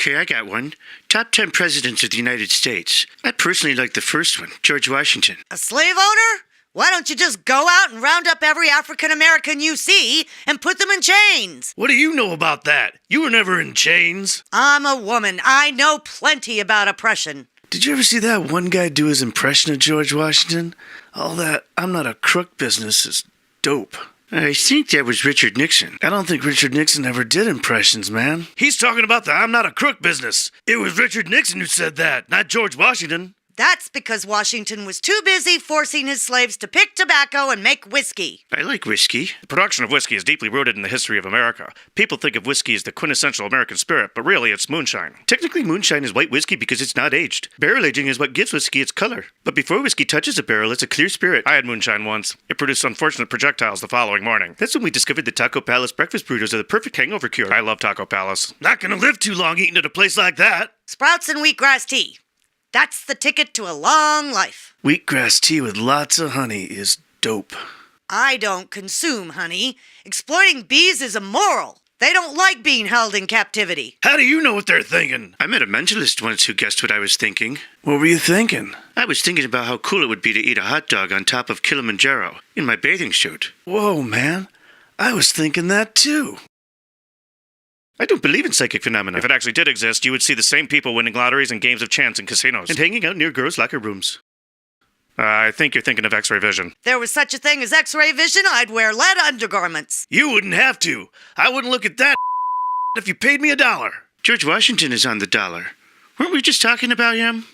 Okay, I got one. Top 10 presidents of the United States. I personally like the first one, George Washington. A slave owner? Why don't you just go out and round up every African American you see and put them in chains? What do you know about that? You were never in chains. I'm a woman. I know plenty about oppression. Did you ever see that one guy do his impression of George Washington? All that "I'm not a crook" business is dope. I think that was Richard Nixon. I don't think Richard Nixon ever did impressions, man. He's talking about the "I'm not a crook" business. It was Richard Nixon who said that, not George Washington. That's because Washington was too busy forcing his slaves to pick tobacco and make whiskey. I like whiskey. The production of whiskey is deeply rooted in the history of America. People think of whiskey as the quintessential American spirit, but really it's moonshine. Technically, moonshine is white whiskey because it's not aged. Barrel aging is what gives whiskey its color. But before whiskey touches a barrel, it's a clear spirit. I had moonshine once. It produced unfortunate projectiles the following morning. That's when we discovered the Taco Palace breakfast burritos are the perfect hangover cure. I love Taco Palace. Not gonna live too long eating at a place like that. Sprouts and wheatgrass tea. That's the ticket to a long life. Wheatgrass tea with lots of honey is dope. I don't consume honey. Exploiting bees is immoral. They don't like being held in captivity. How do you know what they're thinking? I met a mentalist once who guessed what I was thinking. What were you thinking? I was thinking about how cool it would be to eat a hot dog on top of Kilimanjaro in my bathing suit. Whoa, man. I was thinking that too. I don't believe in psychic phenomena. If it actually did exist, you would see the same people winning lotteries and games of chance in casinos. And hanging out near girls' locker rooms. I think you're thinking of X-ray vision. If there was such a thing as X-ray vision, I'd wear lead undergarments. You wouldn't have to. I wouldn't look at that if you paid me $1. George Washington is on the dollar. Weren't we just talking about him?